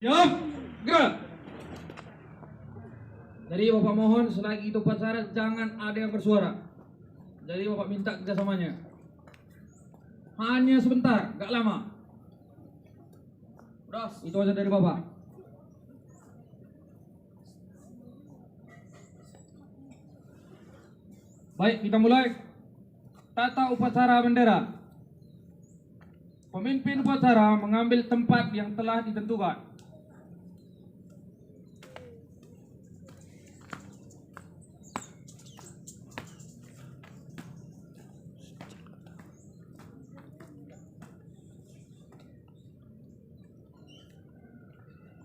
Siap, gerak. Jadi Bapak mohon selagi itu upacara jangan ada yang bersuara. Jadi Bapak minta kerjasamanya. Hanya sebentar, gak lama. Udah, itu aja dari Bapak. Baik, kita mulai. Tata upacara bendera. Pemimpin upacara mengambil tempat yang telah ditentukan.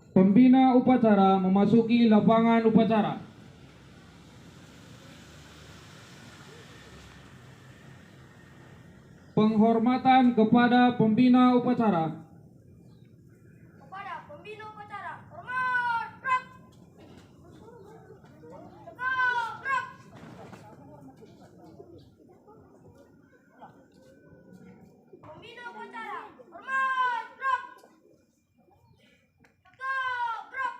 Pembina upacara memasuki lapangan upacara. Penghormatan kepada pembina upacara. Kepada pembina upacara, hormat, gerak. Tegak, gerak. Pembina upacara, hormat, gerak. Tegak, gerak.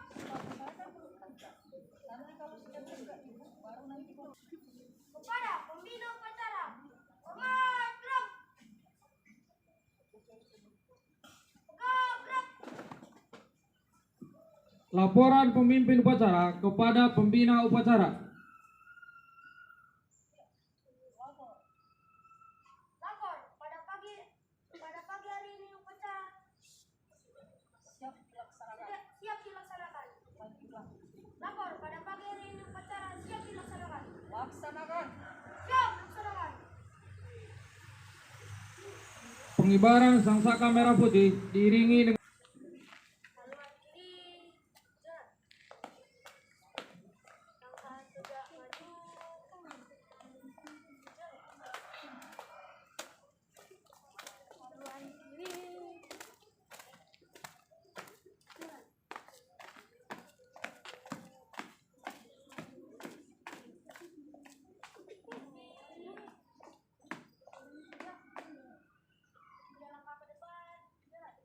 Kepada pembina upacara, hormat, gerak. Tegak, gerak. Laporan pemimpin upacara kepada pembina upacara. Lapor pada pagi hari ini upacara siap dilaksanakan. Lapor pada pagi hari ini upacara siap dilaksanakan. Laksanakan. Siap laksanakan. Pengibaran sangsaka merah putih diiringi dengan Haluan kiri, jalan. Langkah tegak maju. Haluan kiri. Jalan. Tiga langkah ke depan, jalan.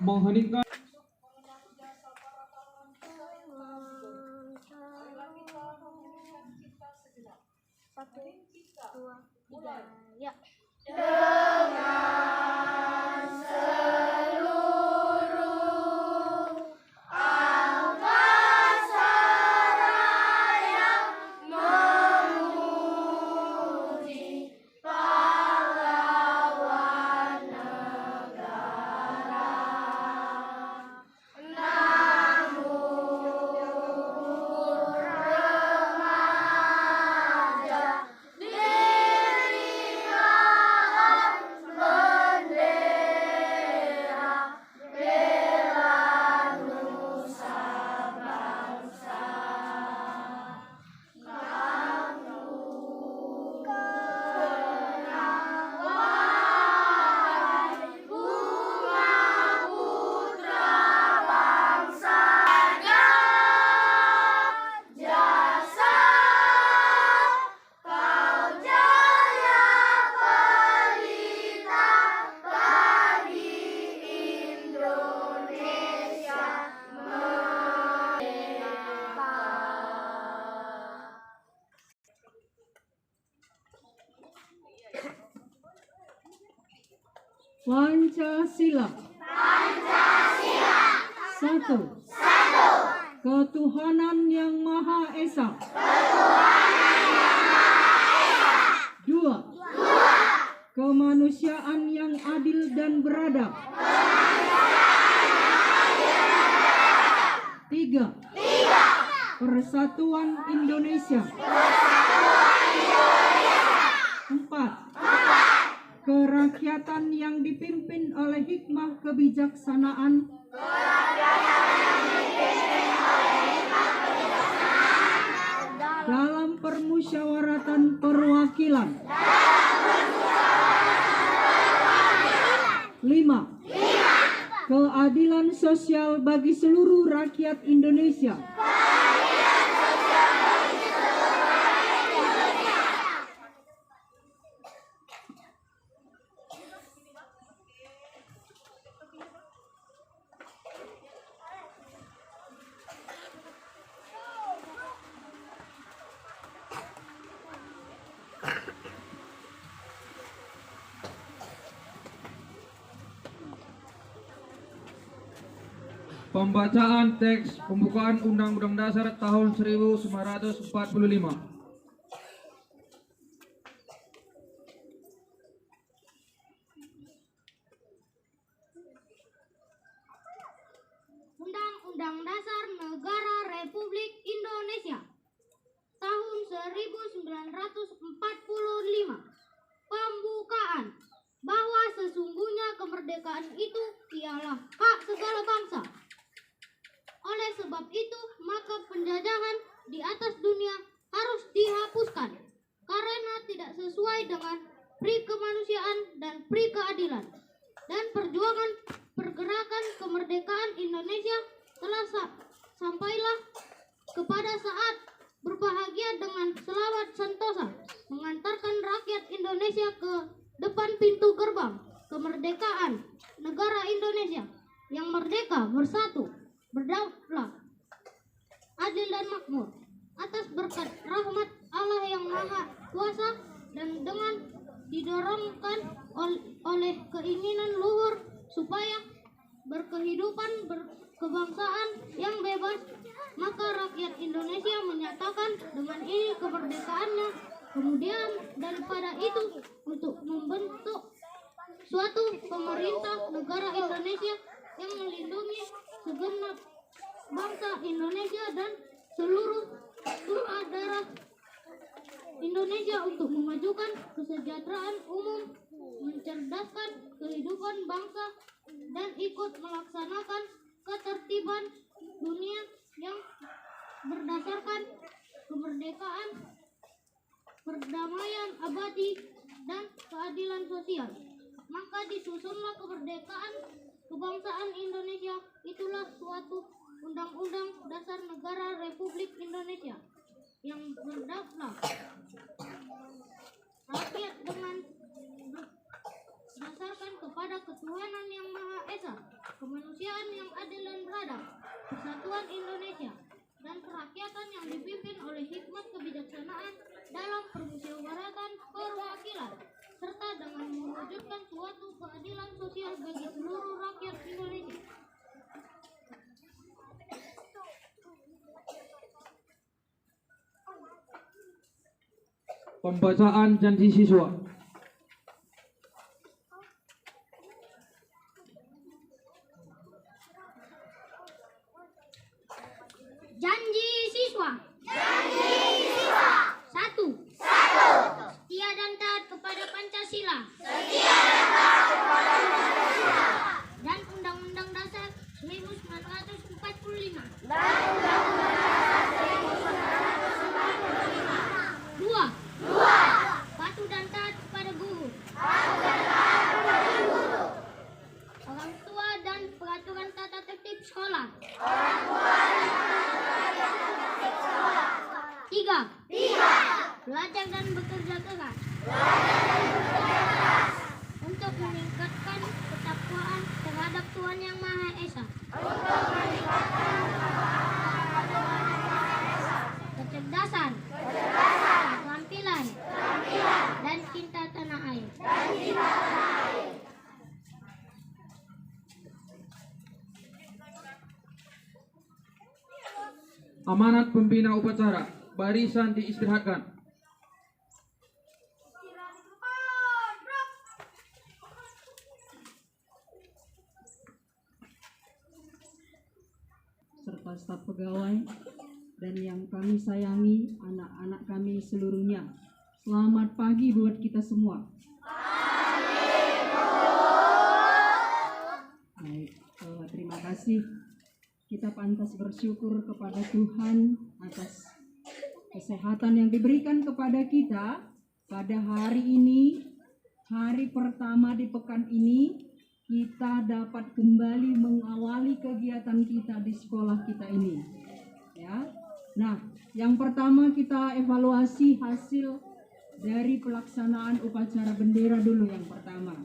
mengheningkan Satu, dua, tiga, ya. Pancasila. Satu. Ketuhanan yang Maha Esa. Dua. Kemanusiaan yang adil dan beradab. Tiga. Persatuan Indonesia. Empat. Kerakyatan yang dipimpin oleh hikmah kebijaksanaan. Dalam permusyawaratan perwakilan. 5. Keadilan sosial bagi seluruh rakyat Indonesia. pembacaan teks pembukaan Undang-Undang Dasar tahun 1945. Undang-Undang Dasar Negara Republik Indonesia tahun 1945. Pembukaan bahwa sesungguhnya kemerdekaan itu ialah hak segala bangsa. Oleh sebab itu, maka penjajahan di atas dunia harus dihapuskan karena tidak sesuai dengan pri kemanusiaan dan pri keadilan. Dan perjuangan pergerakan kemerdekaan Indonesia telah sampailah kepada saat berbahagia dengan selawat sentosa mengantarkan rakyat Indonesia ke depan pintu gerbang kemerdekaan negara Indonesia yang merdeka, bersatu, berdaulat, adil dan makmur atas berkat rahmat Allah yang Maha Kuasa dan dengan didorongkan oleh keinginan luhur supaya berkehidupan berkebangsaan yang bebas, maka rakyat Indonesia menyatakan dengan ini kemerdekaannya. Kemudian daripada itu, untuk membentuk suatu pemerintah negara Indonesia yang melindungi segenap bangsa Indonesia dan seluruh tumpah darah Indonesia untuk memajukan kesejahteraan umum, mencerdaskan kehidupan bangsa, dan ikut melaksanakan ketertiban dunia yang berdasarkan kemerdekaan, perdamaian abadi, dan keadilan sosial. Maka disusunlah kemerdekaan kebangsaan Indonesia. Itulah suatu Undang-Undang Dasar Negara Republik Indonesia yang berdaulat rakyat dengan berdasarkan kepada ketuhanan yang Maha Esa, kemanusiaan terhadap persatuan Indonesia dan kerakyatan yang dipimpin oleh hikmat kebijaksanaan dalam permusyawaratan perwakilan, serta dengan mewujudkan suatu keadilan sosial bagi seluruh rakyat Indonesia. Pembacaan janji siswa. Janji siswa. 1. Setia dan taat kepada Pancasila. Dan Undang-Undang Dasar 1945. 2. Patuh dan taat kepada guru. Orang tua dan peraturan tata tertib sekolah. 3. Belajar dan bekerja keras untuk meningkatkan ketakwaan terhadap Tuhan Yang Maha Esa. Kecerdasan, keterampilan, dan cinta tanah air. Amanat pembina upacara. Barisan diistirahatkan. serta staf pegawai dan yang kami sayangi, anak-anak kami seluruhnya. Selamat pagi buat kita semua. Baik, terima kasih. Kita pantas bersyukur kepada Tuhan atas kesehatan yang diberikan kepada kita pada hari ini, hari pertama di pekan ini. Kita dapat kembali mengawali kegiatan kita di sekolah kita ini. Ya. Nah, yang pertama kita evaluasi hasil dari pelaksanaan upacara bendera dulu yang pertama.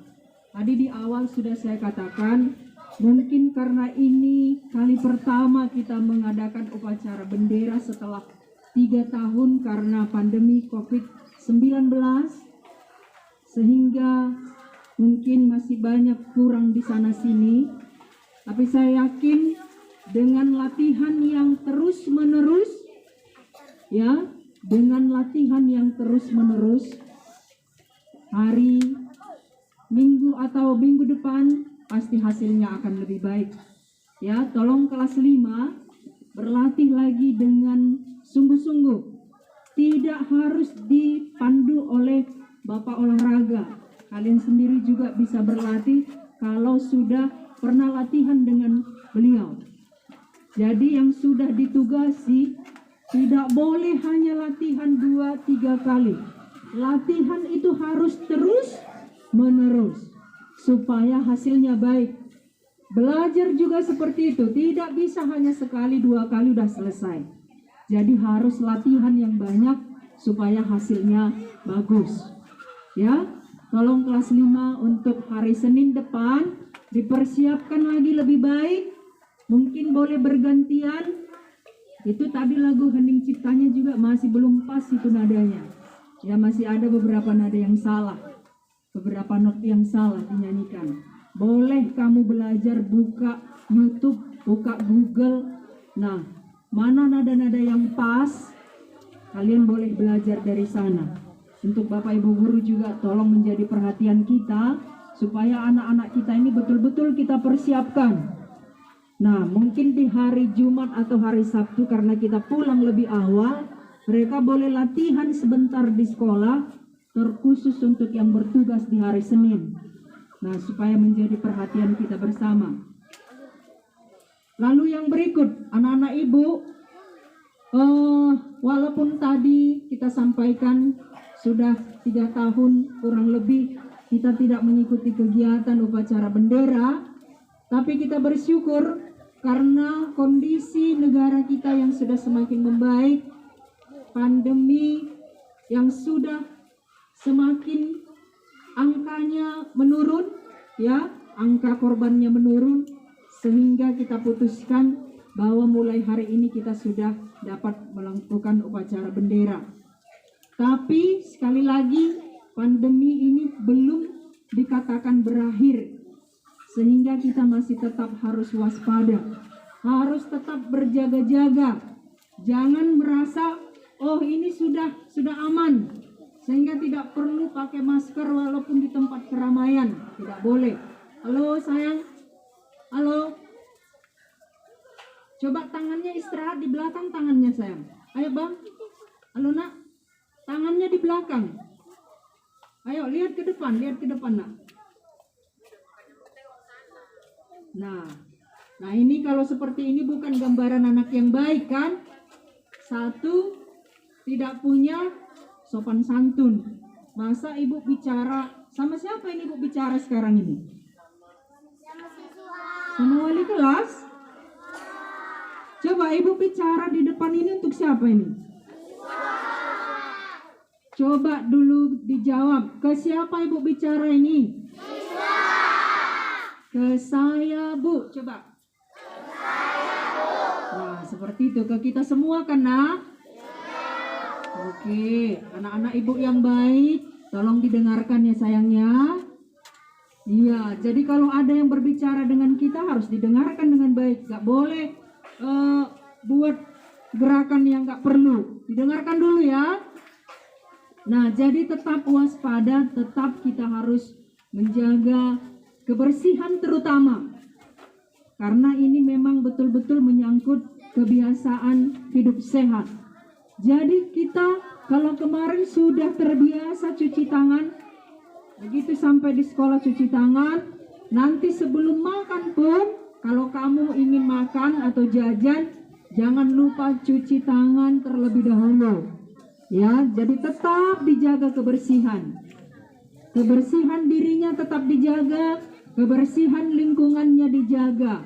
Tadi di awal sudah saya katakan, mungkin karena ini kali pertama kita mengadakan upacara bendera setelah 3 tahun karena pandemi COVID-19, sehingga mungkin masih banyak kurang di sana sini, tapi saya yakin dengan latihan yang terus menerus, ya, dengan latihan yang terus menerus, hari Minggu atau minggu depan pasti hasilnya akan lebih baik. Ya, tolong kelas 5 berlatih lagi dengan sungguh-sungguh. Tidak harus dipandu oleh Bapak olahraga. Kalian sendiri juga bisa berlatih kalau sudah pernah latihan dengan beliau. Jadi yang sudah ditugasi tidak boleh hanya latihan 2-3 kali. Latihan itu harus terus menerus supaya hasilnya baik. Belajar juga seperti itu, tidak bisa hanya sekali 2 kali udah selesai. Jadi harus latihan yang banyak supaya hasilnya bagus. Ya. Tolong kelas 5 untuk hari Senin depan dipersiapkan lagi lebih baik. Mungkin boleh bergantian. Itu tadi lagu Hening Ciptanya juga masih belum pas itu nadanya. Ya, masih ada beberapa nada yang salah. Beberapa not yang salah dinyanyikan. Boleh kamu belajar buka YouTube, buka Google. Nah, mana nada-nada yang pas? Kalian boleh belajar dari sana. Untuk Bapak Ibu Guru juga tolong menjadi perhatian kita supaya anak-anak kita ini betul-betul kita persiapkan. Nah, mungkin di hari Jumat atau hari Sabtu karena kita pulang lebih awal, mereka boleh latihan sebentar di sekolah, terkhusus untuk yang bertugas di hari Senin. Nah, supaya menjadi perhatian kita bersama. Lalu yang berikut, anak-anak Ibu, walaupun tadi kita sampaikan sudah 3 tahun kurang lebih kita tidak mengikuti kegiatan upacara bendera, tapi kita bersyukur karena kondisi negara kita yang sudah semakin membaik, pandemi yang sudah semakin angkanya menurun, ya, angka korbannya menurun, sehingga kita putuskan bahwa mulai hari ini kita sudah dapat melakukan upacara bendera. Tapi sekali lagi pandemi ini belum dikatakan berakhir, sehingga kita masih tetap harus waspada, harus tetap berjaga-jaga. Jangan merasa oh ini sudah aman, sehingga tidak perlu pakai masker walaupun di tempat keramaian. Tidak boleh. Halo sayang, halo. Coba tangannya istirahat di belakang tangannya sayang. Ayo bang, halo nak, tangannya di belakang. Ayo lihat ke depan nak. Nah ini kalau seperti ini bukan gambaran anak yang baik kan? Satu, tidak punya sopan santun. Masa ibu bicara sama siapa ini ibu bicara sekarang ini? Sama wali kelas? Coba ibu bicara di depan ini untuk siapa ini? Coba dulu dijawab, ke siapa ibu bicara ini? Ke saya bu, coba. Nah seperti itu, ke kita semua kan nak? Oke, anak-anak ibu yang baik, tolong didengarkan ya sayangnya. Iya, jadi kalau ada yang berbicara dengan kita harus didengarkan dengan baik. Gak boleh buat gerakan yang gak perlu. Didengarkan dulu ya. Nah, jadi tetap waspada, tetap kita harus menjaga kebersihan terutama. Karena ini memang betul-betul menyangkut kebiasaan hidup sehat. Jadi kita kalau kemarin sudah terbiasa cuci tangan, begitu sampai di sekolah cuci tangan, nanti sebelum makan pun kalau kamu ingin makan atau jajan, jangan lupa cuci tangan terlebih dahulu. Ya, jadi tetap dijaga kebersihan. Kebersihan dirinya tetap dijaga, kebersihan lingkungannya dijaga.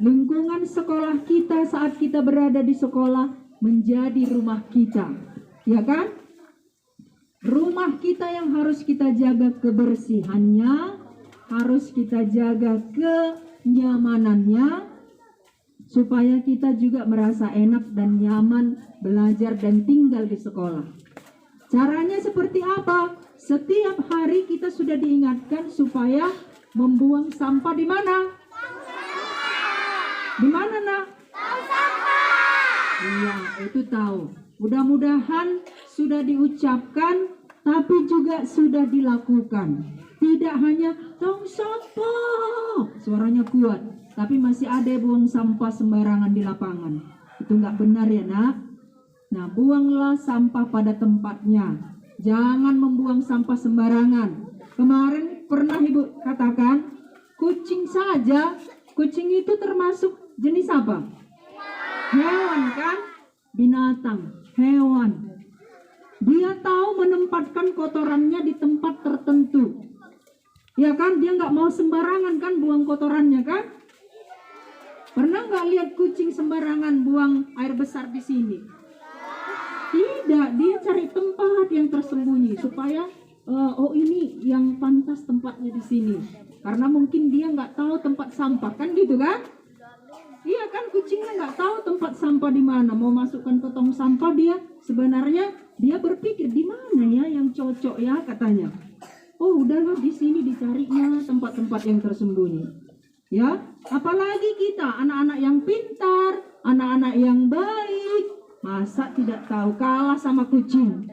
Lingkungan sekolah kita saat kita berada di sekolah menjadi rumah kita. Ya kan? Rumah kita yang harus kita jaga kebersihannya, harus kita jaga kenyamanannya, supaya kita juga merasa enak dan nyaman belajar dan tinggal di sekolah. Caranya seperti apa? Setiap hari kita sudah diingatkan supaya membuang sampah di mana? Di mana nak? Iya, itu tahu. Mudah-mudahan sudah diucapkan, tapi juga sudah dilakukan. Tidak hanya tong sampah, suaranya kuat, tapi masih ada buang sampah sembarangan di lapangan. Itu nggak benar ya nak. Nah, buanglah sampah pada tempatnya. Jangan membuang sampah sembarangan. Kemarin pernah ibu katakan, kucing saja, kucing itu termasuk jenis apa? Hewan kan? Binatang, hewan. Dia tahu menempatkan kotorannya di tempat tertentu. Ya kan, dia nggak mau sembarangan kan buang kotorannya kan? Pernah nggak lihat kucing sembarangan buang air besar di sini? Tidak, dia cari tempat yang tersembunyi supaya oh ini yang pantas tempatnya di sini. Karena mungkin dia nggak tahu tempat sampah kan gitu kan? Iya kan, kucingnya nggak tahu tempat sampah di mana. Mau masukkan ke tong sampah sebenarnya dia berpikir di mana ya yang cocok ya katanya. Oh udahlah di sini dicarinya tempat-tempat yang tersembunyi. Ya, apalagi kita anak-anak yang pintar, anak-anak yang baik, masa tidak tahu kalah sama kucing?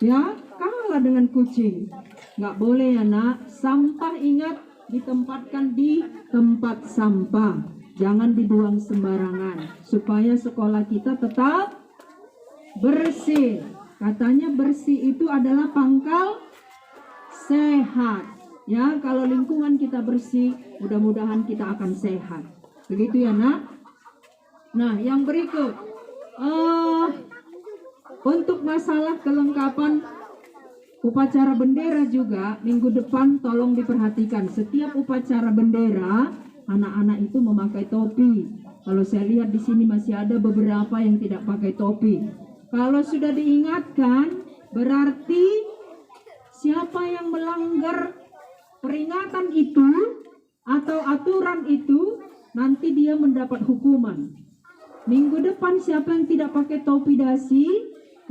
Ya, kalah dengan kucing. Nggak boleh ya nak. Sampah ingat ditempatkan di tempat sampah. Jangan dibuang sembarangan supaya sekolah kita tetap bersih. Katanya bersih itu adalah pangkal sehat. Ya, kalau lingkungan kita bersih, mudah-mudahan kita akan sehat. Begitu ya nak. Nah, yang berikut untuk masalah kelengkapan upacara bendera juga minggu depan tolong diperhatikan. Setiap upacara bendera anak-anak itu memakai topi. Kalau saya lihat di sini masih ada beberapa yang tidak pakai topi. Kalau sudah diingatkan, berarti siapa yang melanggar peringatan itu atau aturan itu, nanti dia mendapat hukuman. Minggu depan siapa yang tidak pakai topi dasi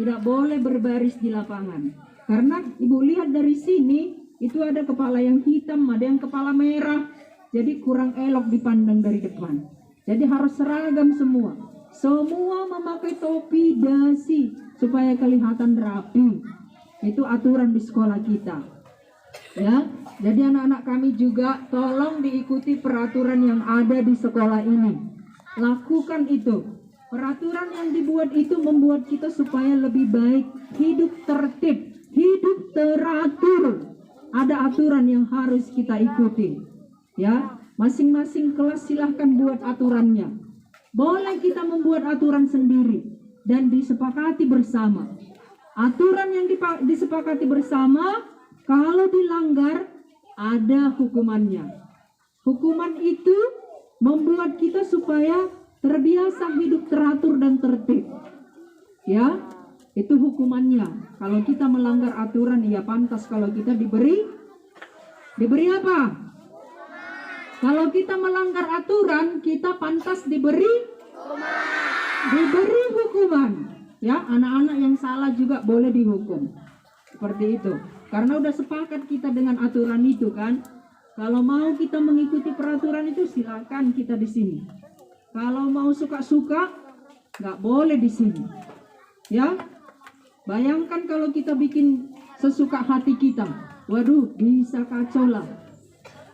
tidak boleh berbaris di lapangan. Karena ibu lihat dari sini itu ada kepala yang hitam, ada yang kepala merah. Jadi kurang elok dipandang dari depan. Jadi harus seragam semua. Semua memakai topi dasi supaya kelihatan rapi. Itu aturan di sekolah kita. Ya, jadi anak-anak kami juga tolong diikuti peraturan yang ada di sekolah ini. Lakukan itu. Peraturan yang dibuat itu membuat kita supaya lebih baik, hidup tertib, hidup teratur. Ada aturan yang harus kita ikuti. Ya, masing-masing kelas silahkan buat aturannya. Boleh kita membuat aturan sendiri dan disepakati bersama. Aturan yang disepakati bersama, kalau dilanggar ada hukumannya. Hukuman itu membuat kita supaya terbiasa hidup teratur dan tertib. Ya, itu hukumannya. Kalau kita melanggar aturan, ya pantas kalau kita diberi apa? Kalau kita melanggar aturan, kita pantas diberi hukuman. Ya, anak-anak yang salah juga boleh dihukum. Seperti itu. Karena udah sepakat kita dengan aturan itu kan. Kalau mau kita mengikuti peraturan itu silakan kita di sini. Kalau mau suka-suka nggak boleh di sini. Ya. Bayangkan kalau kita bikin sesuka hati kita. Waduh, bisa kacau lah.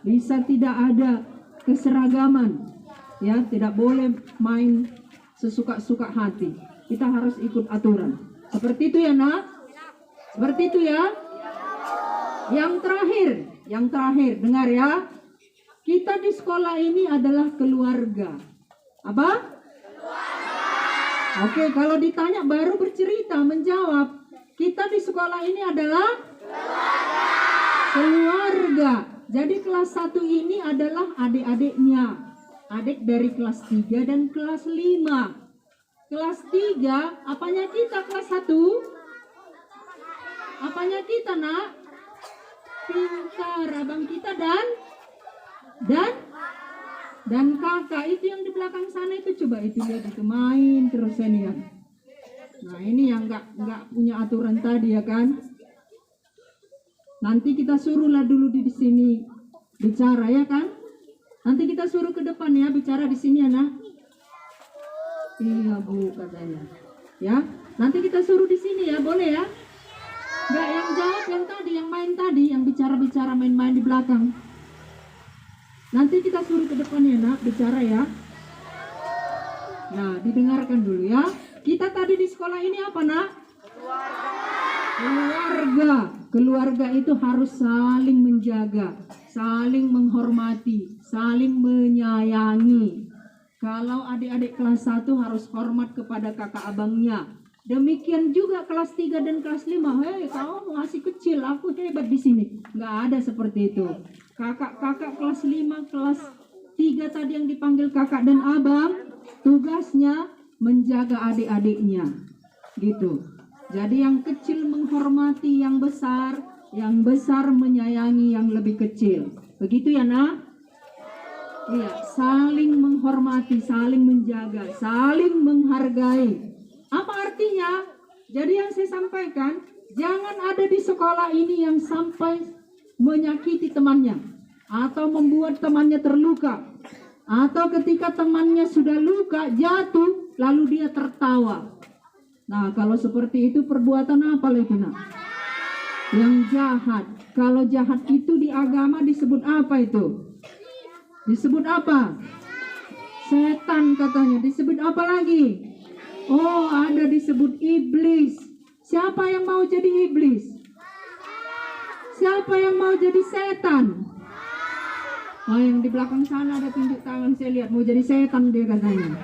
Bisa tidak ada keseragaman. Ya, tidak boleh main sesuka-suka hati. Kita harus ikut aturan. Seperti itu ya, Nak? Seperti itu ya? Yang terakhir, dengar ya. Kita di sekolah ini adalah keluarga. Apa? Keluarga. Oke, kalau ditanya baru bercerita, menjawab. Kita di sekolah ini adalah keluarga. Jadi kelas 1 ini adalah adik-adiknya. Adik dari kelas 3 dan kelas 5. Kelas 3, apanya kita kelas 1? Apanya kita, Nak? Pintar, abang kita dan kakak itu yang di belakang sana itu, coba itu lihat itu main terus ini kan. Nah ini yang nggak punya aturan tadi ya kan. Nanti kita suruhlah dulu di sini bicara ya kan. Nanti kita suruh ke depan ya bicara di sini ya Nak. Iya Bu katanya. Ya nanti kita suruh di sini ya, boleh ya. Enggak yang jawab yang tadi, yang main tadi, yang bicara-bicara main-main di belakang. Nanti kita suruh ke depan ya Nak, bicara ya. Nah, didengarkan dulu ya. Kita tadi di sekolah ini apa Nak? Keluarga. Keluarga itu harus saling menjaga, saling menghormati, saling menyayangi. Kalau adik-adik kelas 1 harus hormat kepada kakak abangnya. Demikian juga kelas 3 dan kelas 5. Hei, kau masih kecil, aku hebat di sini. Nggak ada seperti itu. Kakak-kakak kelas 5, kelas 3 tadi yang dipanggil kakak dan abang, tugasnya menjaga adik-adiknya. Gitu. Jadi yang kecil menghormati yang besar menyayangi yang lebih kecil. Begitu ya, Nak? Iya, saling menghormati, saling menjaga, saling menghargai. Apa artinya? Jadi yang saya sampaikan, jangan ada di sekolah ini yang sampai menyakiti temannya atau membuat temannya terluka, atau ketika temannya sudah luka, jatuh, lalu dia tertawa. Nah, kalau seperti itu perbuatan apa lagi, Nak? Yang jahat. Kalau jahat itu di agama disebut apa itu? Disebut apa? Setan katanya. Disebut apa lagi? Oh, ada disebut iblis. Siapa yang mau jadi iblis? Siapa yang mau jadi setan? Oh, yang di belakang sana ada tunjuk tangan, saya lihat mau jadi setan dia katanya.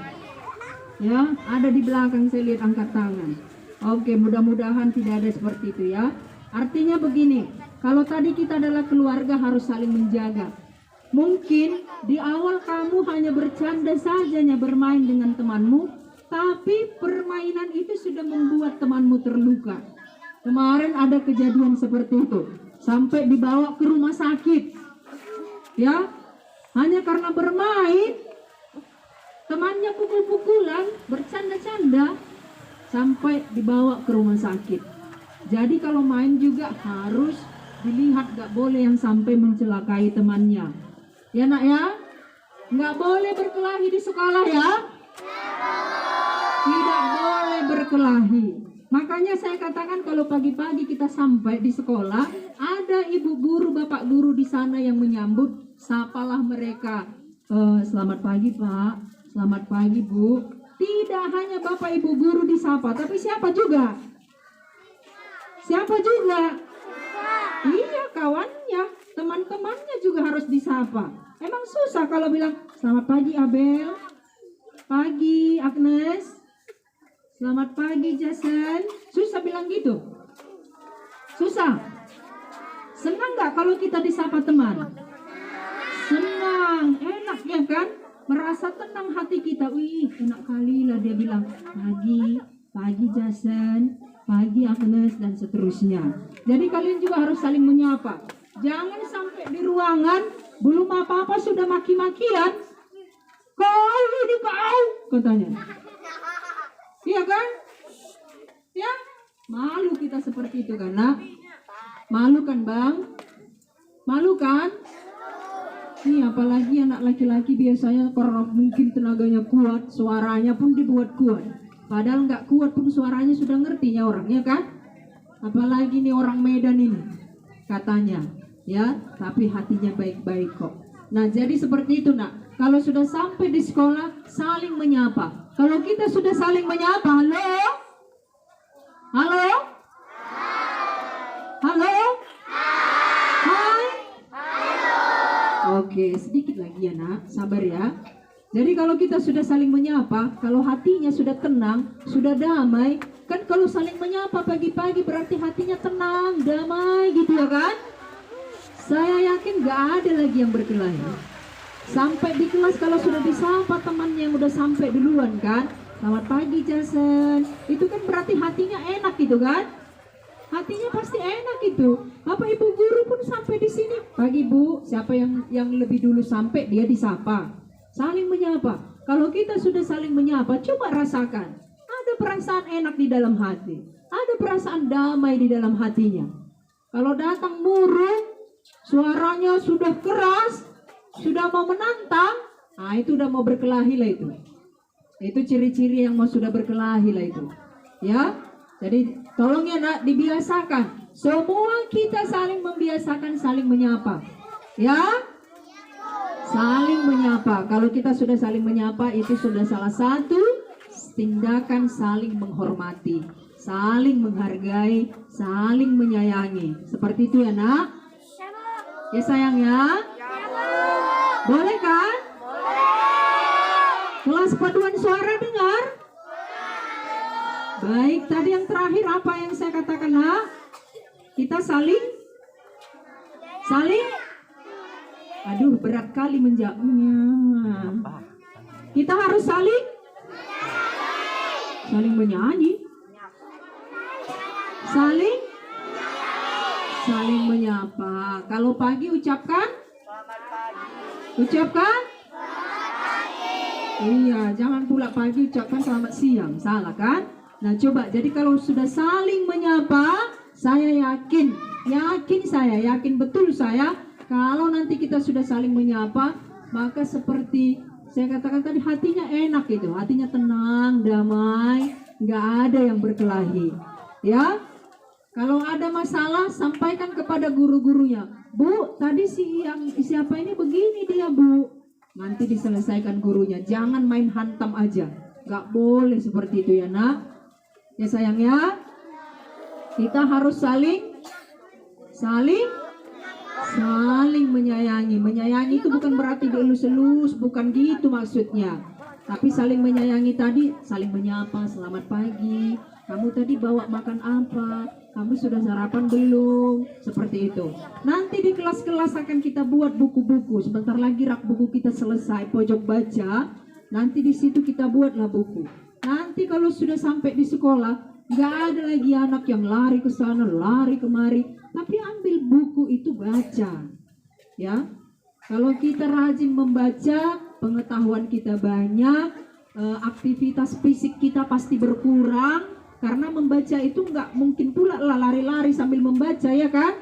Ya, ada di belakang saya lihat angkat tangan. Oke, mudah-mudahan tidak ada seperti itu ya. Artinya begini, kalau tadi kita adalah keluarga harus saling menjaga. Mungkin di awal kamu hanya bercanda saja bermain dengan temanmu, tapi permainan itu sudah membuat temanmu terluka. Kemarin ada kejadian seperti itu, sampai dibawa ke rumah sakit. Ya, hanya karena bermain, temannya pukul-pukulan, bercanda-canda, sampai dibawa ke rumah sakit. Jadi kalau main juga harus dilihat, gak boleh yang sampai mencelakai temannya. Ya nak ya, gak boleh berkelahi di sekolah ya. Tidak boleh berkelahi. Makanya saya katakan kalau pagi-pagi kita sampai di sekolah, ada ibu guru, bapak guru di sana yang menyambut, sapalah mereka. Selamat pagi Pak, selamat pagi Bu. Tidak hanya bapak ibu guru disapa, tapi siapa juga? Siapa juga? Iya, kawannya, teman-temannya juga harus disapa. Emang susah kalau bilang, selamat pagi Abel, pagi Agnes, selamat pagi Jason. Susah bilang gitu? Susah? Senang gak kalau kita disapa teman? Senang, enak ya kan? Merasa tenang hati kita. Wih, enak kali lah dia bilang, pagi Jason, pagi Agnes, dan seterusnya. Jadi kalian juga harus saling menyapa. Jangan sampai di ruangan belum apa-apa sudah maki-makian. Kau ini kau, katanya. Iya kan? Ya, malu kita seperti itu kan nak? Malu kan bang? Malu kan? Nih apalagi anak laki-laki biasanya karena mungkin tenaganya kuat, suaranya pun dibuat kuat. Padahal nggak kuat pun suaranya sudah ngertinya orang, ya kan? Apalagi nih orang Medan ini, katanya, ya. Tapi hatinya baik-baik kok. Nah jadi seperti itu nak. Kalau sudah sampai di sekolah, saling menyapa. Kalau kita sudah saling menyapa, halo, halo, halo, hai. Oke, sedikit lagi ya nak, sabar ya. Jadi kalau kita sudah saling menyapa, kalau hatinya sudah tenang, sudah damai, kan kalau saling menyapa pagi-pagi berarti hatinya tenang, damai gitu ya kan? Saya yakin gak ada lagi yang berkelahi. Sampai di kelas kalau sudah disapa temannya yang udah sampai duluan kan, selamat pagi Jason, itu kan berarti hatinya enak gitu kan? Hatinya pasti enak itu. Bapak ibu guru pun sampai di sini, pagi bu, siapa yang lebih dulu sampai dia disapa. Saling menyapa. Kalau kita sudah saling menyapa, coba rasakan. Ada perasaan enak di dalam hati. Ada perasaan damai di dalam hatinya. Kalau datang murid, suaranya sudah keras, sudah mau menantang, nah itu udah mau berkelahi lah itu. Itu ciri-ciri yang mau sudah berkelahi lah itu. Ya, jadi tolong ya nak, dibiasakan. Semua kita saling membiasakan saling menyapa. Ya, saling menyapa. Kalau kita sudah saling menyapa, itu sudah salah satu tindakan saling menghormati, saling menghargai, saling menyayangi. Seperti itu ya nak. Ya sayang ya. Boleh kan? Kelas paduan suara dengar? Baik, tadi yang terakhir apa yang saya katakan nak? Kita saling. Aduh, berat kali menjawabnya. Kita harus saling menyanyi. Saling menyapa. Kalau pagi ucapkan selamat pagi. Iya, jangan pula pagi ucapkan selamat siang, salah kan? Nah coba, jadi kalau sudah saling menyapa, saya yakin betul saya, kalau nanti kita sudah saling menyapa, maka seperti saya katakan tadi, hatinya enak itu, hatinya tenang, damai, nggak ada yang berkelahi. Ya, kalau ada masalah sampaikan kepada guru-gurunya. Bu, tadi siapa ini begini dia bu. Nanti diselesaikan gurunya. Jangan main hantam aja. Nggak boleh seperti itu ya nak. Ya sayang ya. Kita harus saling menyayangi. Menyayangi itu bukan berarti dielus-elus, bukan gitu maksudnya. Tapi saling menyayangi tadi, saling menyapa, selamat pagi. Kamu tadi bawa makan apa? Kamu sudah sarapan belum? Seperti itu. Nanti di kelas-kelas akan kita buat buku-buku. Sebentar lagi rak buku kita selesai, pojok baca. Nanti di situ kita buatlah buku. Nanti kalau sudah sampai di sekolah, nggak ada lagi anak yang lari ke sana, lari kemari. Tapi ambil buku itu baca. Ya. Kalau kita rajin membaca, pengetahuan kita banyak, aktivitas fisik kita pasti berkurang. Karena membaca itu nggak mungkin pula lah lari-lari sambil membaca, ya kan?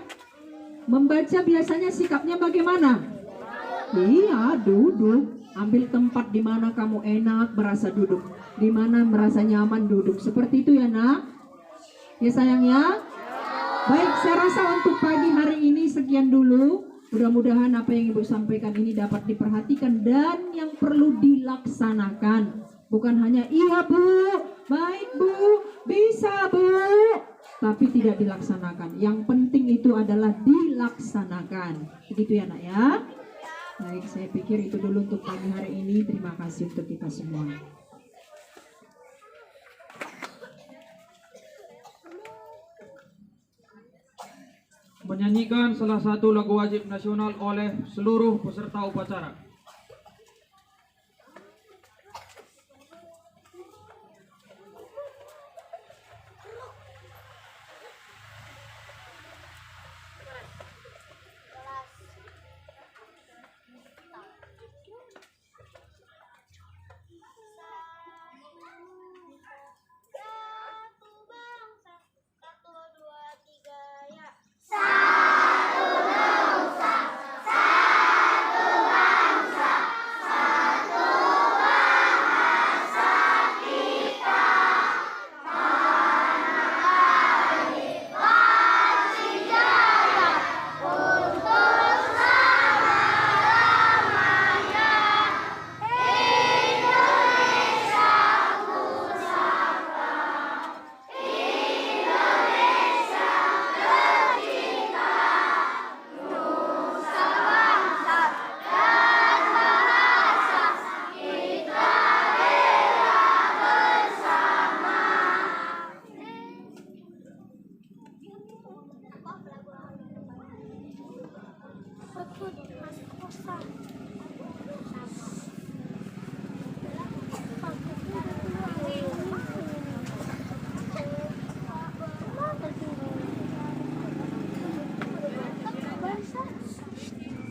Membaca biasanya sikapnya bagaimana? Iya, duduk. Ambil tempat di mana kamu enak, merasa duduk. Di mana merasa nyaman duduk. Seperti itu ya, nak? Ya sayang ya? Baik, saya rasa untuk pagi hari ini sekian dulu. Mudah-mudahan apa yang Ibu sampaikan ini dapat diperhatikan dan yang perlu dilaksanakan. Bukan hanya iya Bu, baik Bu, bisa Bu, tapi tidak dilaksanakan. Yang penting itu adalah dilaksanakan. Begitu ya nak ya. Baik, saya pikir itu dulu untuk pagi hari ini. Terima kasih untuk kita semua. Menyanyikan salah satu lagu wajib nasional oleh seluruh peserta upacara. Satu bangsa, satu dua tiga ya.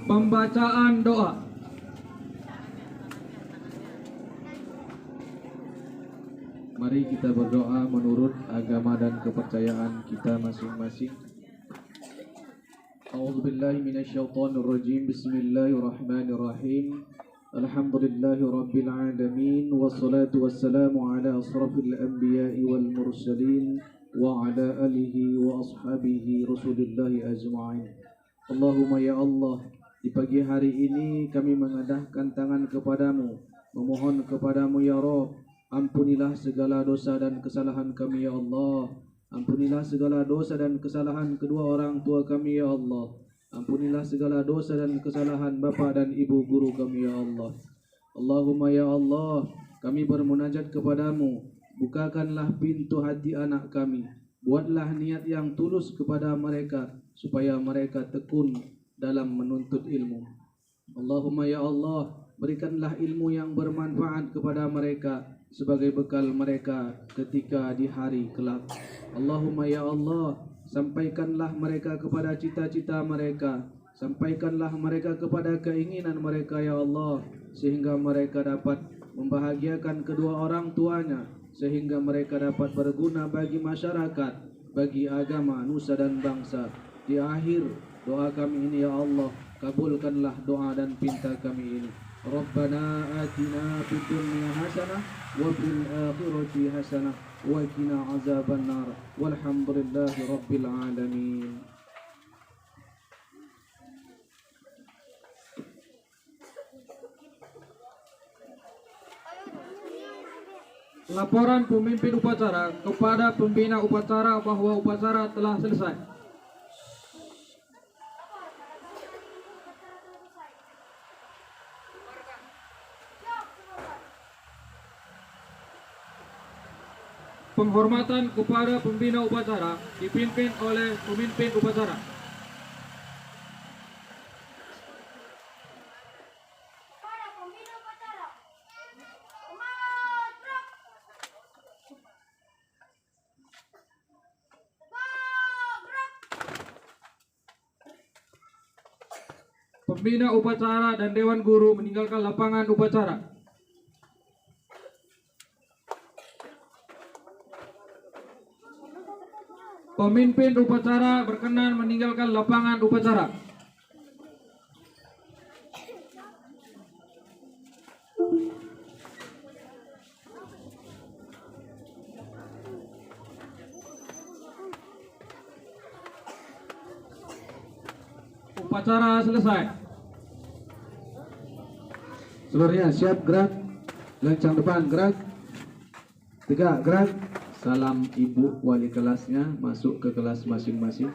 Pembacaan doa. Mari kita berdoa menurut agama dan kepercayaan kita masing-masing. A'udzubillahi minasyaitonirrajim. Bismillahirrahmanirrahim. Alhamdulillahirabbil alamin wassalatu wassalamu ala asrafil anbiya'i wal mursalin wa ala alihi wa ashabihi rasulillahi ajma'in. Allahumma ya Allah, di pagi hari ini kami mengadahkan tangan kepadamu, memohon kepadamu ya Rabb, ampunilah segala dosa dan kesalahan kami ya Allah. Ampunilah segala dosa dan kesalahan kedua orang tua kami ya Allah. Ampunilah segala dosa dan kesalahan bapa dan ibu guru kami ya Allah. Allahumma ya Allah, kami bermunajat kepadamu, bukakanlah pintu hati anak kami. Buatlah niat yang tulus kepada mereka supaya mereka tekun dalam menuntut ilmu. Allahumma ya Allah, berikanlah ilmu yang bermanfaat kepada mereka sebagai bekal mereka ketika di hari kelak. Allahumma ya Allah, sampaikanlah mereka kepada cita-cita mereka, sampaikanlah mereka kepada keinginan mereka ya Allah, sehingga mereka dapat membahagiakan kedua orang tuanya, sehingga mereka dapat berguna bagi masyarakat, bagi agama, nusa dan bangsa. Di akhir doa kami ini ya Allah, kabulkanlah doa dan pinta kami ini. Rabbana atina fid dunya hasanah wa fil akhirati hasanah wa qina azabannar. Walhamdulillahi rabbil alamin. Laporan pemimpin upacara kepada pembina upacara bahwa upacara telah selesai. Penghormatan kepada pembina upacara dipimpin oleh pemimpin upacara. Para pembina upacara, semangat, gerak. Gerak. Pembina upacara dan Dewan Guru meninggalkan lapangan upacara. Pemimpin upacara berkenan meninggalkan lapangan upacara. Upacara selesai. Seluruhnya siap, gerak. Lencang depan, gerak. Tegak, gerak. Salam ibu wali kelasnya masuk ke kelas masing-masing.